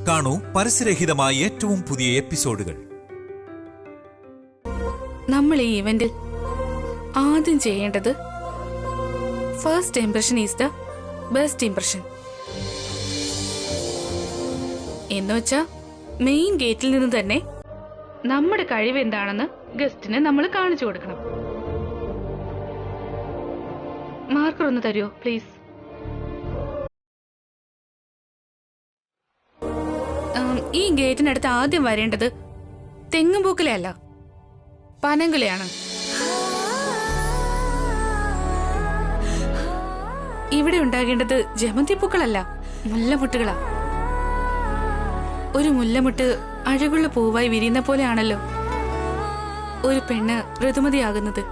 കാണൂ പരസ്യരഹിതമായ ഏറ്റവും പുതിയ എപ്പിസോഡുകൾ. നമ്മൾ ഈ ഇവന്റിൽ ആദ്യം ചെയ്യേണ്ടത് first impression is the best impression എന്ന് വെച്ചാ മെയിൻ ഗേറ്റിൽ നിന്ന് തന്നെ നമ്മുടെ കഴിവ് എന്താണെന്ന് ഗസ്റ്റിന് നമ്മൾ കാണിച്ചു കൊടുക്കണം. മാർക്കർ ഒന്ന് തരുമോ പ്ലീസ്? ഈ ഗേറ്റിനടുത്ത് ആദ്യം വരേണ്ടത് തെങ്ങുംപൂക്കലല്ല, പനങ്കുലയാണ്. ഇവിടെ ഉണ്ടാകേണ്ടത് ജമന്തിപ്പൂക്കളല്ല, മുല്ലമുട്ടുകളാ. ഒരു മുല്ലമുട്ട് അഴകുള്ള പൂവായി വിരിയുന്ന പോലെയാണല്ലോ ഒരു പെണ്ണ് ഋതുമതിയാകുന്നത്.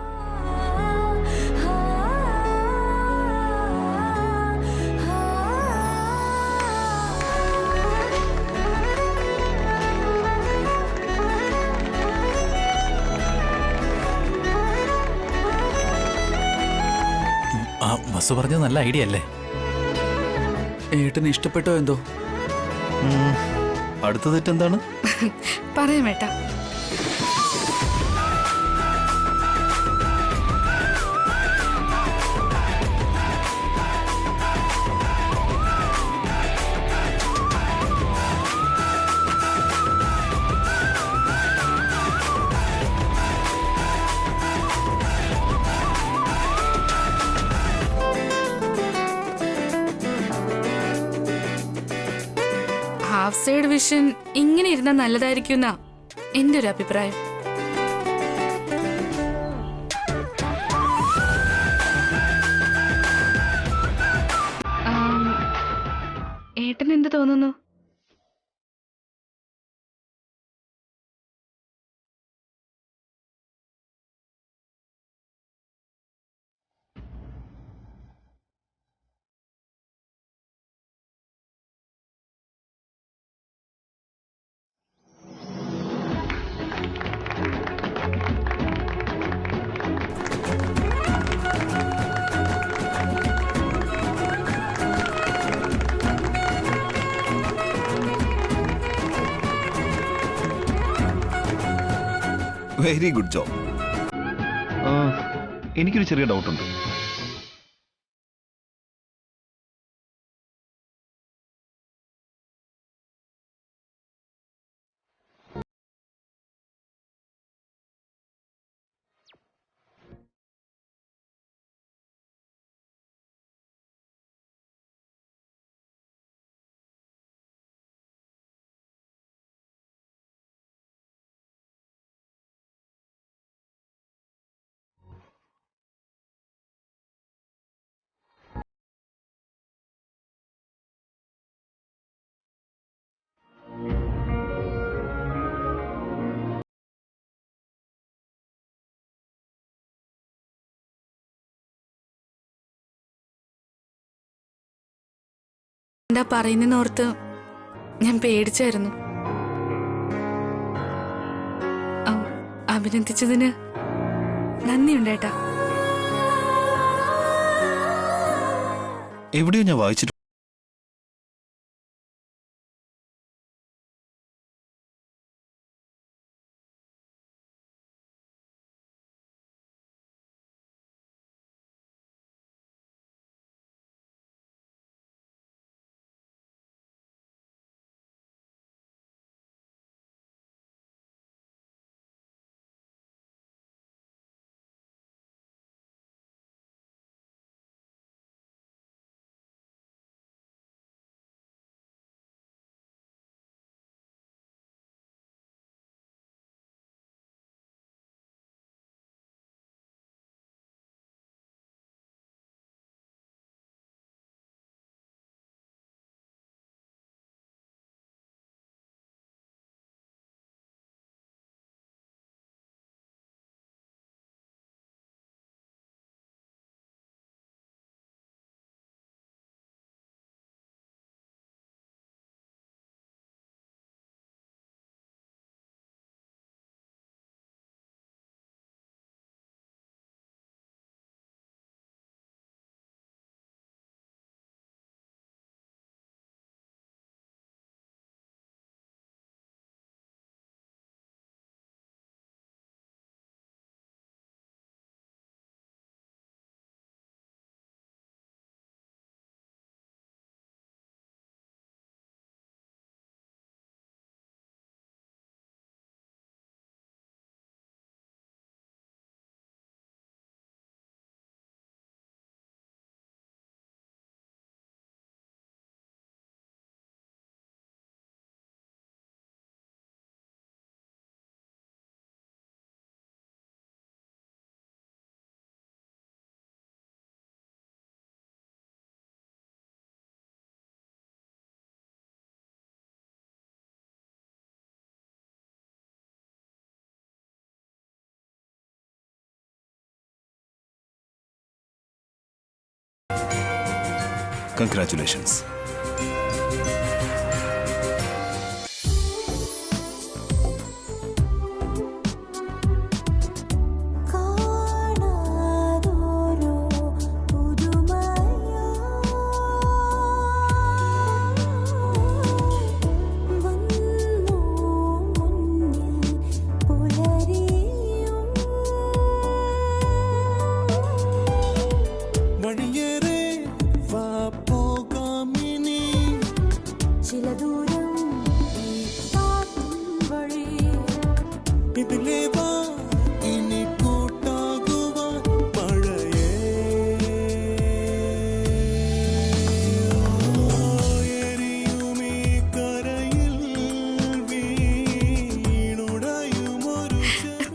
മസു പറഞ്ഞത് നല്ല ഐഡിയ അല്ലേ? ഏട്ടന് ഇഷ്ടപ്പെട്ടോ എന്തോ? അടുത്ത തെറ്റെന്താണ്? പറയാം ഏട്ടാ. ഹാഫ് സൈഡ് വിഷൻ ഇങ്ങനെ ഇരുന്നാൽ നല്ലതായിരിക്കും എന്റെ ഒരു അഭിപ്രായം. ഏട്ടൻ എന്ത് തോന്നുന്നു? Very good job. എനിക്കൊരു ചെറിയ ഡൗട്ടുണ്ട്. എന്താ പറയുന്നോർത്ത് ഞാൻ പേടിച്ചായിരുന്നു. അഭിനന്ദിച്ചതിന് നന്ദിയുണ്ടേട്ടാ. എവിടെയോ ഞാൻ വായിച്ചിട്ടുണ്ട്. Congratulations.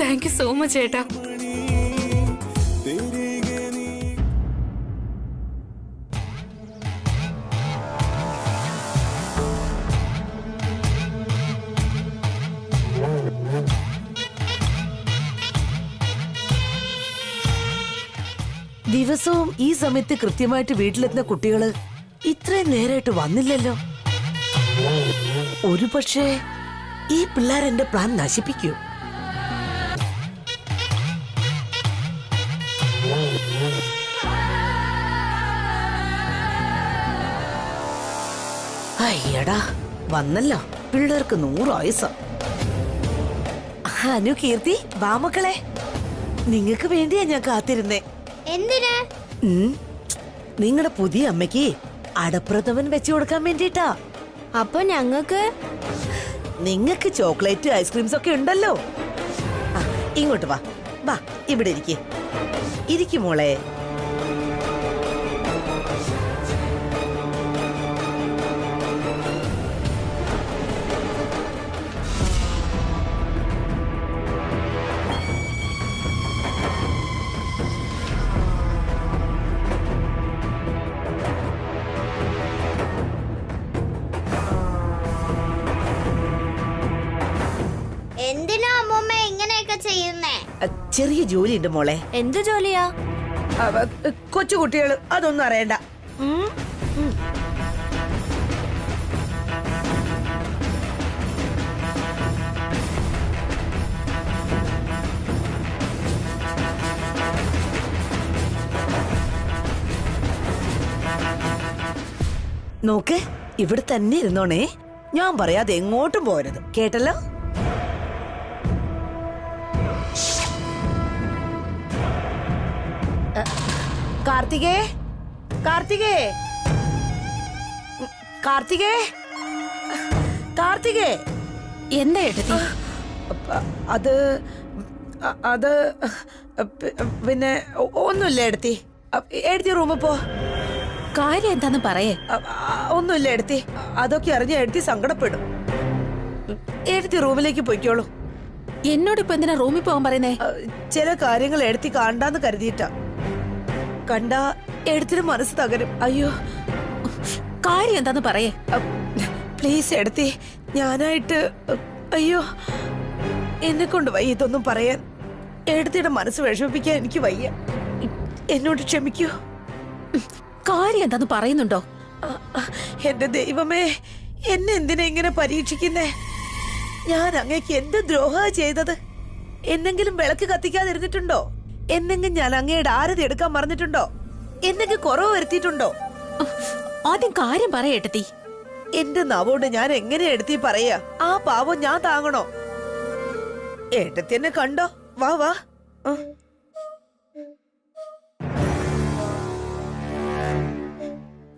Thank you so much ചേട്ടാ. ദിവസവും ഈ സമയത്ത് കൃത്യമായിട്ട് വീട്ടിലെത്തുന്ന കുട്ടികള് ഇത്രയും നേരമായിട്ട് വന്നില്ലല്ലോ. ഒരു പക്ഷേ ഈ പിള്ളേർ എന്റെ പ്ലാൻ നശിപ്പിക്കൂ. അയ്യടാ, വന്നല്ലോ. പിള്ളേർക്ക് 100 ആയുസം. അനു, കീർത്തി, വാ മക്കളെ. നിങ്ങക്ക് വേണ്ടിയാ ഞാൻ കാത്തിരുന്നേ. എന്തിനാ? നിങ്ങളുടെ പുതിയ അമ്മയ്ക്ക് അടപ്രഥമൻ വെച്ചു കൊടുക്കാൻ വേണ്ടിട്ടാ. അപ്പൊ നിങ്ങക്ക് ചോക്ലേറ്റ് ഐസ്ക്രീംസ് ഒക്കെ ഉണ്ടല്ലോ. ഇങ്ങോട്ട് വാ, വാ, ഇവിടെ ഇരിക്കും മോളെ. എന്തിനാ അമ്മൂമ്മ ഇങ്ങനെയൊക്കെ ചെയ്യുന്നേ? ചെറിയ ജോലി ഉണ്ട് മോളെ. എന്ത് ജോലിയാ? കൊച്ചുകുട്ടികള് അതൊന്നും അറിയണ്ട. നോക്ക്, ഇവിടെ തന്നെ ഇരുന്നോണേ. ഞാൻ പറയാതെ എങ്ങോട്ടും പോരുത്, കേട്ടല്ലോ? കാർത്തികേ, കാർത്തികേ, കാർത്തികേ, കാർത്തികേ. എന്താ ഏട്ടത്തി? അത് അത് പിന്നെ ഒന്നുമില്ല എടുത്തി. എടുത്തി റൂമിൽ പോ. കാര്യം എന്താന്ന് പറയേ. ഒന്നുമില്ല എടുത്തി. അതൊക്കെ അറിഞ്ഞ എടുത്തി സങ്കടപ്പെടും. എടുത്തി റൂമിലേക്ക് പോയിക്കോളൂ. എന്നോടിപ്പോ എന്തിനാ റൂമിൽ പോകാൻ പറയുന്നേ? ചില കാര്യങ്ങൾ എടുത്തി കാണാന്ന് കരുതിയിട്ടാ. കണ്ട എടുത്തിന് മനസ്സ് തകരും. അയ്യോ, കാര്യം എന്താന്ന് പറയേ. പ്ലീസ് എടുത്തി, ഞാനായിട്ട്. അയ്യോ, എന്നെ കൊണ്ട് വയ്യ ഇതൊന്നും പറയാൻ. എടുത്തിയുടെ മനസ്സ് വിഷമിപ്പിക്കാൻ എനിക്ക് വയ്യ. എന്നോട് ക്ഷമിക്കൂ. കാര്യം എന്താന്ന് പറയുന്നുണ്ടോ? എന്റെ ദൈവമേ, എന്നെ എന്തിനാ ഇങ്ങനെ പരീക്ഷിക്കുന്നേ? ഞാൻ അങ്ങേക്ക് എന്ത് ദ്രോഹ ചെയ്തത്? എന്തെങ്കിലും വിളക്ക് കത്തിക്കാതിരുന്നിട്ടുണ്ടോ? എന്തെങ്കിലും ഞാൻ അങ്ങയുടെ ആരതി എടുക്കാൻ മറന്നിട്ടുണ്ടോ? എന്തെങ്കിലും കുറവ് വരുത്തിയിട്ടുണ്ടോ? ആദ്യം കാര്യം പറയേട്ടത്തി. എന്റെ നവോട് ഞാൻ എങ്ങനെ എടുത്തി പറയാ? ആ പാവം ഞാൻ താങ്ങണോ? ഏട്ടത്തി എന്നെ കണ്ടോ? വാ വാ.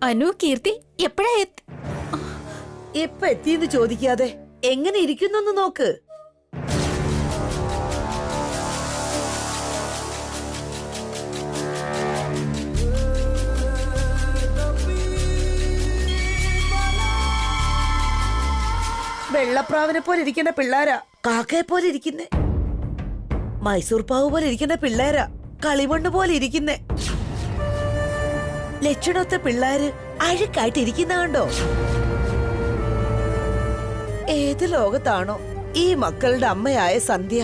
അനു, കീർത്തി എപ്പോഴാ എപ്പ എത്തിയെന്ന് ചോദിക്കാതെ എങ്ങനെ ഇരിക്കുന്നു നോക്ക്. വെള്ളപ്രാവിനെ പോലെ ഇരിക്കുന്ന പിള്ളേരാ, കാക്കയെ പോലെ ഇരിക്കുന്നേ. മൈസൂർ പാവ് പോലെ ഇരിക്കുന്ന പിള്ളേരാ, കളിമണ്ണ് പോലെ ഇരിക്കുന്നേ. ലക്ഷണത്തെ പിള്ളേര് അഴുക്കായിട്ട് ഇരിക്കുന്ന കണ്ടോ? ഏത് ലോകത്താണോ ഈ മക്കളുടെ അമ്മയായ സന്ധ്യ?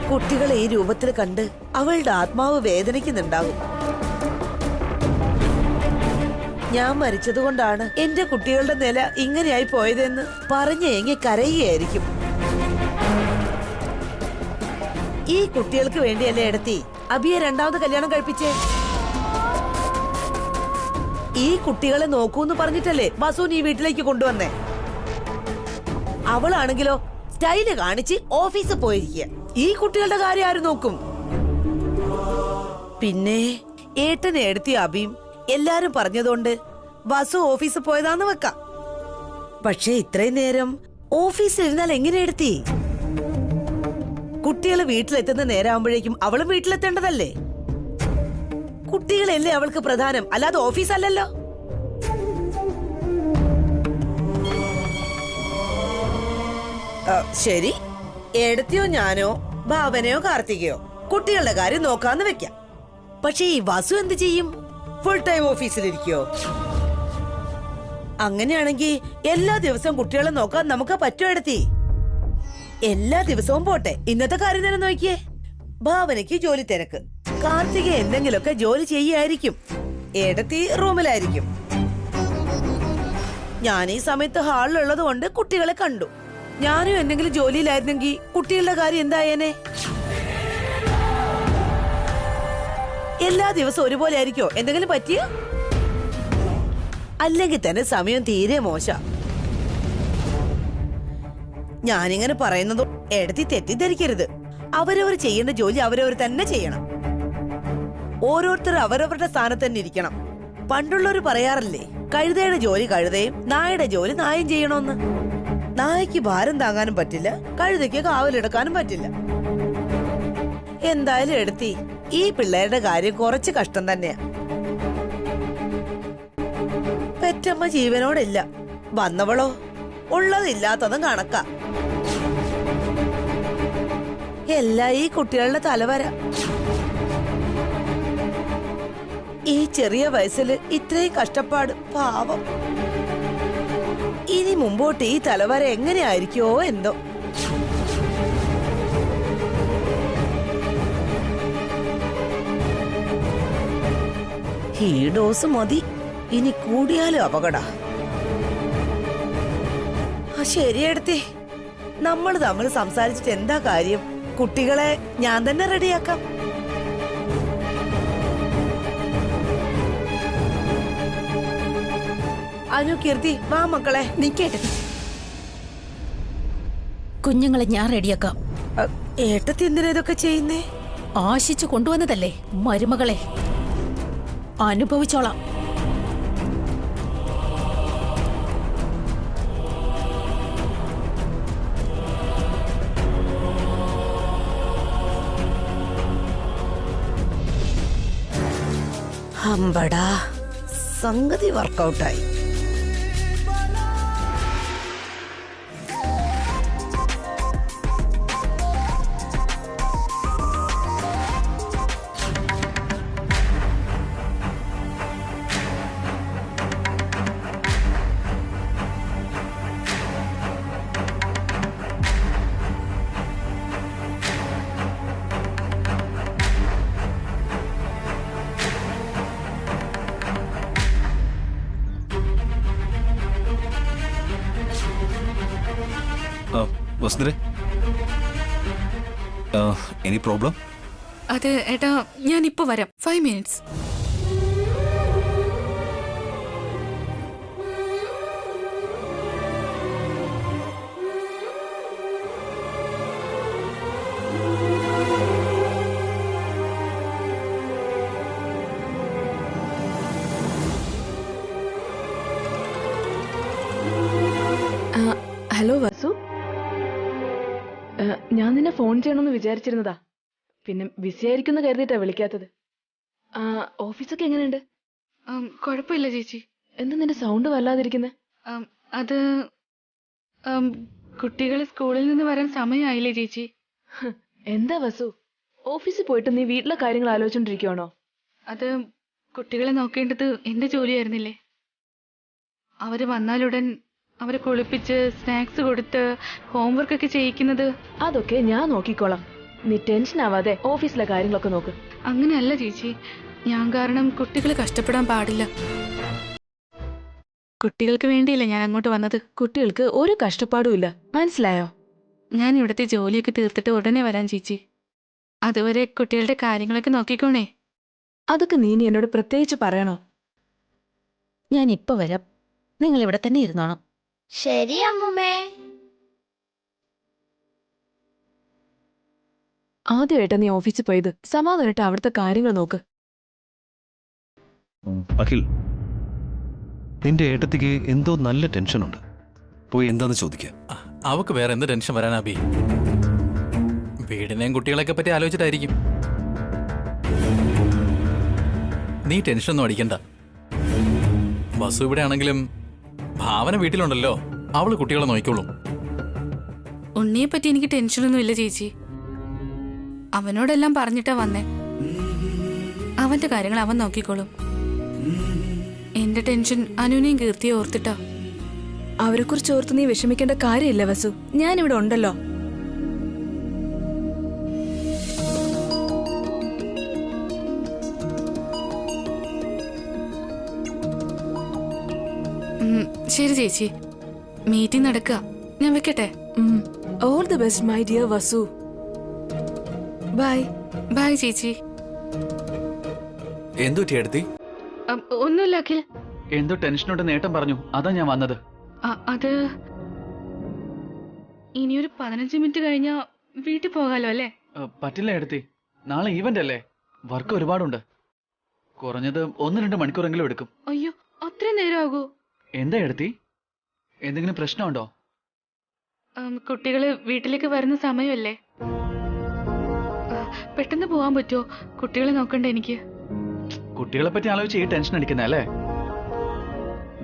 കുട്ടികളെ ഈ രൂപത്തിൽ കണ്ട് അവളുടെ ആത്മാവ് വേദനിക്കുന്നുണ്ടാകും. ഞാൻ മരിച്ചതുകൊണ്ടാണ് എന്റെ കുട്ടികളുടെ നില ഇങ്ങനെയായി പോയതെന്ന് പറഞ്ഞേങ്ങി കരയുകയായിരിക്കും. ഈ കുട്ടികൾക്ക് വേണ്ടിയല്ലേ എടുത്തി അബിയെ രണ്ടാമത് കല്യാണം കഴിപ്പിച്ചേ? ഈ കുട്ടികളെ നോക്കൂന്ന് പറഞ്ഞിട്ടല്ലേ വസു നീ വീട്ടിലേക്ക് കൊണ്ടുവന്നേ? അവളാണെങ്കിലോ സ്റ്റൈല് കാണിച്ച് ഓഫീസിൽ പോയിരിക്കുക. ഈ കുട്ടികളുടെ കാര്യം ആര് നോക്കും? പിന്നെ ഏട്ടനെ എടുത്തി അബിയും എല്ലാരും പറഞ്ഞതുകൊണ്ട് വസു ഓഫീസിൽ പോയതാന്ന് വെക്കാം. പക്ഷെ ഇത്രയും നേരം ഓഫീസിൽ ഇരുന്നാൽ എങ്ങനെ എടുത്തി? കുട്ടികള് വീട്ടിലെത്തുന്ന നേരാകുമ്പോഴേക്കും അവളും വീട്ടിലെത്തേണ്ടതല്ലേ? കുട്ടികളല്ലേ അവൾക്ക് പ്രധാനം, അല്ലാതെ ഓഫീസല്ലല്ലോ. ശരി, എടുത്തിയോ ഞാനോ ഭാവനയോ കാർത്തികയോ കുട്ടികളുടെ കാര്യം നോക്കാന്ന് വെക്കാം. പക്ഷെ ഈ വസു എന്ത് ചെയ്യും? ഫുൾ ടൈം ഓഫീസിലിരിക്കോ? അങ്ങനെയാണെങ്കിൽ എല്ലാ ദിവസവും കുട്ടികളെ നോക്കാൻ നമുക്ക് പറ്റുമോ എടുത്തി? എല്ലാ ദിവസവും പോട്ടെ, ഇന്നത്തെ കാര്യം തന്നെ നോക്കിയേ. ഭാവനയ്ക്ക് ജോലി തിരക്ക്, കാർത്തിക എന്തെങ്കിലുമൊക്കെ ജോലി ചെയ്യായിരിക്കും, ഏടത്തി റൂമിലായിരിക്കും. ഞാൻ ഈ സമയത്ത് ഹാളിലുള്ളത് കൊണ്ട് കുട്ടികളെ കണ്ടു. ഞാനും എന്തെങ്കിലും ജോലിയിലായിരുന്നെങ്കിൽ കുട്ടികളുടെ കാര്യം എന്തായേനെ? എല്ലാ ദിവസവും ഒരുപോലെ ആയിരിക്കോ? എന്തെങ്കിലും പറ്റിയോ? അല്ലെങ്കിൽ തന്നെ സമയം തീരെ മോശ. ഞാനിങ്ങനെ പറയുന്നതും എടുത്തി തെറ്റിദ്ധരിക്കരുത്. അവരവർ ചെയ്യേണ്ട ജോലി അവരവർ തന്നെ ചെയ്യണം. ഓരോരുത്തർ അവരവരുടെ സ്ഥാനത്ത് തന്നെ ഇരിക്കണം. പണ്ടുള്ളവർ പറയാറില്ലേ, കഴുതയുടെ ജോലി കഴുതയും നായയുടെ ജോലി നായും ചെയ്യണമെന്ന്. നായക്ക് ഭാരം താങ്ങാനും പറ്റില്ല, കഴുതയ്ക്ക് കാവലെടുക്കാനും പറ്റില്ല. എന്തായാലും എടുത്തി ഈ പിള്ളേരുടെ കാര്യം കുറച്ച് കഷ്ടം തന്നെയാ. പെറ്റമ്മ ജീവനോടില്ല, വന്നവളോ ഉള്ളതില്ലാത്തതും കണക്കാ. എല്ലാം ഈ കുട്ടികളുടെ തലവര. ഈ ചെറിയ വയസ്സിൽ ഇത്രയും കഷ്ടപ്പാട്, പാവം. ഇനി മുമ്പോട്ട് ഈ തലവര എങ്ങനെയായിരിക്കോ എന്തോ. ഈ ഡോസ് മതി, ഇനി കൂടിയാലും അപകട. ശരിയെടുത്തേ, നമ്മൾ തമ്മിൽ സംസാരിച്ചിട്ട് എന്താ കാര്യം? കുട്ടികളെ ഞാൻ തന്നെ റെഡിയാക്കാം. അനു, കീർത്തി, വാ മക്കളെ. നിക്കേട്ടെ, കുഞ്ഞുങ്ങളെ ഞാൻ റെഡിയാക്കാം. ഏട്ടത്തി എന്തിനാ ഇതൊക്കെ ചെയ്യുന്നേ? ആശിച്ചു കൊണ്ടുവന്നതല്ലേ മരുമകളെ, അനുഭവിച്ചോളാം. അമ്പടാ, സംഗതി വർക്കൗട്ടായി. Vasundhara, any problem? അത് ഏട്ടാ, ഞാൻ ഇപ്പൊ വരാം. 5 minutes. ഹലോ വസു, ഞാൻ നിന്നെ ഫോൺ ചെയ്യണമെന്ന് വിചാരിച്ചിരുന്നതാ. പിന്നെ ബിസി ആയിരിക്കും കരുതിയിട്ടാ വിളിക്കാത്തത്. ഓഫീസൊക്കെ എങ്ങനെയുണ്ട്? കുഴപ്പമില്ല ചേച്ചി. എന്താ നിന്റെ സൗണ്ട് വല്ലാതിരിക്കുന്നെ? അത് കുട്ടികൾ സ്കൂളിൽ നിന്ന് വരാൻ സമയമായില്ലേ ചേച്ചി. എന്താ വസു, ഓഫീസിൽ പോയിട്ട് നീ വീട്ടിലെ കാര്യങ്ങൾ ആലോചിച്ചോണ്ടിരിക്കുവാണോ? അത് കുട്ടികളെ നോക്കേണ്ടത് എന്റെ ജോലിയായിരുന്നില്ലേ. അവര് വന്നാലുടൻ അവരെ കുളിപ്പിച്ച് സ്നാക്സ് കൊടുത്ത് ഹോംവർക്ക് ഒക്കെ ചെയ്യിക്കുന്നത് അതൊക്കെ ഞാൻ നോക്കിക്കോളാം. നീ ടെൻഷൻ ആവാതെ ഓഫീസിലെ കാര്യങ്ങളൊക്കെ നോക്ക്. അങ്ങനെയല്ല ചേച്ചി, ഞാൻ കാരണം കുട്ടികൾ കഷ്ടപ്പെടാൻ പാടില്ല. കുട്ടികൾക്ക് വേണ്ടിയില്ല ഞാൻ അങ്ങോട്ട് വന്നത്. കുട്ടികൾക്ക് ഒരു കഷ്ടപ്പാടും ഇല്ല, മനസ്സിലായോ? ഞാൻ ഇവിടുത്തെ ജോലിയൊക്കെ തീർത്തിട്ട് ഉടനെ വരാൻ ചേച്ചി. അതുവരെ കുട്ടികളുടെ കാര്യങ്ങളൊക്കെ നോക്കിക്കോണേ. അതൊക്കെ നീ എന്നോട് പ്രത്യേകിച്ച് പറയണോ? ഞാൻ ഇപ്പൊ വരാം. നിങ്ങൾ ഇവിടെ തന്നെ ഇരുന്നോണം. ശരി അമ്മൂമ്മേ. ആദ്യമായിട്ടാ നീ ഓഫീസിൽ പോയത്. സമാധാനമായിട്ട് അവിടുത്തെ കാര്യങ്ങൾ നോക്ക്. അഖിൽ, നിന്റെ ഏട്ടത്തിക്ക് എന്തോ നല്ല ടെൻഷനുണ്ട്. പോയി എന്താന്ന് ചോദിക്കാം. അവക്ക് വേറെ എന്ത് ടെൻഷൻ വരാനാ ബി? വീടിനെയും കുട്ടികളെയൊക്കെ പറ്റി ആലോചിച്ചിട്ടായിരിക്കും. നീ ടെൻഷനൊന്നും അടിക്കണ്ട. വസു ഇവിടെ ആണെങ്കിലും ഭാവന വീട്ടിലുണ്ടല്ലോ, അവള് കുട്ടികളെ നോക്കിക്കോളും. ഉണ്ണിയെ പറ്റി എനിക്ക് ടെൻഷനൊന്നുമില്ല ചേച്ചി. അവനോടെല്ലാം പറഞ്ഞിട്ടാ വന്നേ. അവന്റെ കാര്യങ്ങൾ അവൻ നോക്കിക്കോളും. എന്റെ ടെൻഷൻ അനുവിനെയും കീർത്തിയെ ഓർത്തിട്ടാ. അവരെ കുറിച്ച് ഓർത്ത് നീ വിഷമിക്കേണ്ട കാര്യമില്ല വസു, ഞാനിവിടെ ഉണ്ടല്ലോ. ശരി ചേച്ചി, മീറ്റിംഗ് നടക്കുക. ഞാൻ വെക്കട്ടെ. All the best my dear Vasu. Bye. Bye ചേച്ചി. എന്തു ചേട്ടത്തി? ഒന്നുമില്ല അഖിൽ. എന്തോ ടെൻഷനോട്ട് നേട്ടം പറഞ്ഞു, അതാ ഞാൻ വന്നത്. അത് ഇനിയൊരു 15 മിനിറ്റ് കഴിഞ്ഞാ വീട്ടിൽ പോകാലോ അല്ലേ? പറ്റില്ല എടുത്തി, നാളെ ഈവന്റ് അല്ലേ, വർക്ക് ഒരുപാടുണ്ട്. കുറഞ്ഞത് 1-2 മണിക്കൂറെങ്കിലും എടുക്കും. അയ്യോ, അത്രയും നേരമാകൂ? എന്താ എടുത്തി, എന്തെങ്കിലും പ്രശ്നമുണ്ടോ? കുട്ടികള് വീട്ടിലേക്ക് വരുന്ന സമയമല്ലേ, പെട്ടെന്ന് പോവാൻ പറ്റുമോ? കുട്ടികളെ നോക്കണ്ട എനിക്ക്. കുട്ടികളെ പറ്റി ആലോചിച്ച് ഈ ടെൻഷൻ അടിക്കുന്നേ അല്ലേ?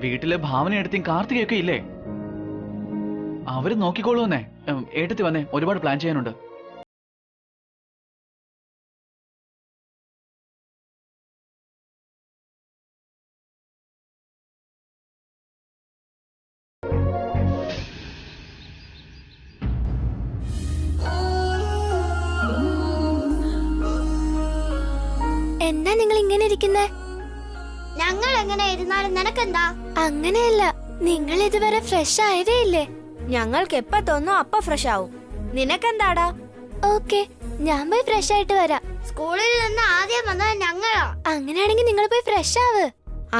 വീട്ടിലെ ഭാവന എടുത്തിയും കാർത്തികയൊക്കെ ഇല്ലേ, അവര് നോക്കിക്കോളൂന്നേ. ഏട്ടത്തി വന്നേ, ഒരുപാട് പ്ലാൻ ചെയ്യാനുണ്ട്. എന്താ നിങ്ങൾ ഇങ്ങനെ ഇരിക്കുന്നേ? ഞങ്ങൾ എങ്ങനെ ഇരുന്നാലും നിനക്കെന്താ? അങ്ങനെയല്ല, നിങ്ങൾ ഇതുവരെ ഫ്രഷ് ആയതേ ഇല്ലേ? ഞങ്ങൾക്ക് എപ്പ തോന്നോ അപ്പ ഫ്രഷ് ആവും. നിനക്കെന്താടാ? ഓക്കെ, ഞാൻ പോയി ഫ്രഷ് ആയിട്ട് വരാം. സ്കൂളിൽ നിന്ന് ആദ്യം വന്നത് ഞങ്ങളാ. അങ്ങനെയാണെങ്കിൽ നിങ്ങൾ പോയി ഫ്രഷ് ആവ്.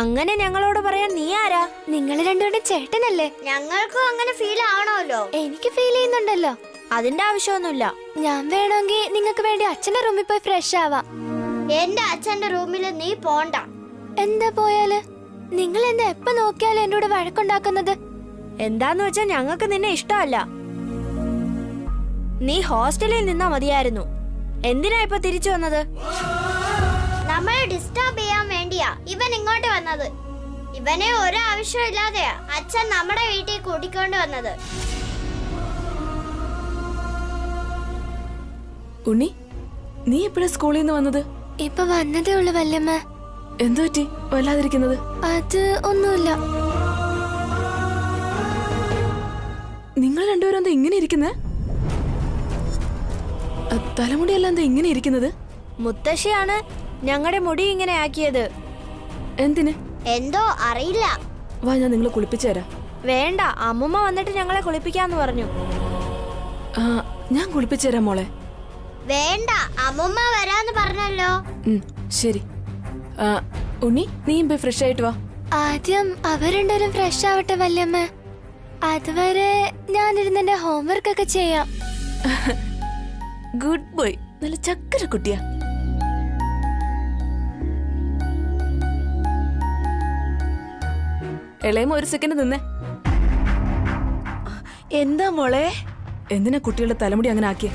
അങ്ങനെ ഞങ്ങളോട് പറയാൻ നീ ആരാ? നിങ്ങൾ രണ്ടുപേരും ചേട്ടനല്ലേ? ഞങ്ങൾക്കും അങ്ങനെ ഫീൽ ആവണമല്ലോ. എനിക്ക് ഫീൽ ചെയ്യുന്നുണ്ടല്ലോ. അതിന്റെ ആവശ്യമൊന്നുമില്ല. ഞാൻ വേണമെങ്കിൽ നിങ്ങൾക്ക് വേണ്ടി അച്ഛന്റെ റൂമിൽ പോയി ഫ്രഷ് ആവാം. എന്റെ അച്ഛന്റെ റൂമിൽ നീ പോണ്ട. എന്താ പോയാല്? നിങ്ങൾ എന്താ എപ്പ നോക്കിയാലും എന്നോട് വഴക്കുണ്ടാക്കുന്നത്? എന്താന്ന് വെച്ചാ ഞങ്ങൾക്ക് നിന്നെ ഇഷ്ടമല്ല. നീ ഹോസ്റ്റലിൽ നിന്നാ മതിയായിരുന്നു. എന്തിനാ ഇപ്പൊ തിരിച്ചു വന്നത്? നമ്മളെ ഡിസ്റ്റർബ് ചെയ്യാൻ വേണ്ടിയാ ഇവൻ ഇങ്ങോട്ട് വന്നത്. ഇവനെ ഒരാവശ്യമില്ലാതെയാ അച്ഛൻ നമ്മുടെ വീട്ടിൽ കൂട്ടിക്കൊണ്ട് വന്നത്. ഉണ്ണി, നീ എപ്പോഴാ സ്കൂളിൽ നിന്ന് വന്നത്? ഇപ്പൊ വന്നതേ ഉള്ളു വല്യമ്മ. എന്തു പറ്റി വല്ലാതിരിക്കുന്നത്? അത് ഒന്നുമില്ല. നിങ്ങൾ രണ്ടുപേരും എന്താ ഇങ്ങനെ ഇരിക്കുന്നേ? തലമുടിയെല്ലാം എന്താ ഇങ്ങനെ ഇരിക്കുന്നത്? മുത്തശ്ശിയാണ് ഞങ്ങളുടെ മുടി ഇങ്ങനെ ആക്കിയത്. എന്തിന്? എന്തോ അറിയില്ല. വാ, ഞാൻ നിങ്ങളെ കുളിപ്പിച്ചു തരാം. വേണ്ട, അമ്മുമ്മ വന്നിട്ട് ഞങ്ങളെ കുളിപ്പിക്കാന്ന് പറഞ്ഞു. ഞാൻ കുളിപ്പിച്ചു തരാം മോളെ. വേണ്ട, അമ്മുമ്മ വരാന്ന് പറഞ്ഞല്ലോ. ശരി. ഉണ്ണി, നീയും പോയി ഫ്രഷ് ആയിട്ട് വാ. ആദ്യം അവർ രണ്ടുപേരും ഫ്രഷ് ആവട്ടെ വല്യമ്മ. അതുവരെ ഞാനിരുന്ന് എന്റെ ഹോംവർക്ക് ഒക്കെ ചെയ്യാം. ഗുഡ് ബോയ്, നല്ല ചക്കര കുട്ടിയാ. ഇളയമ ഒരു സെക്കൻഡ് നിന്നേ. എന്താ മോളെ? എന്തിനാ കുട്ടികളുടെ തലമുടി അങ്ങനെ ആക്കിയേ?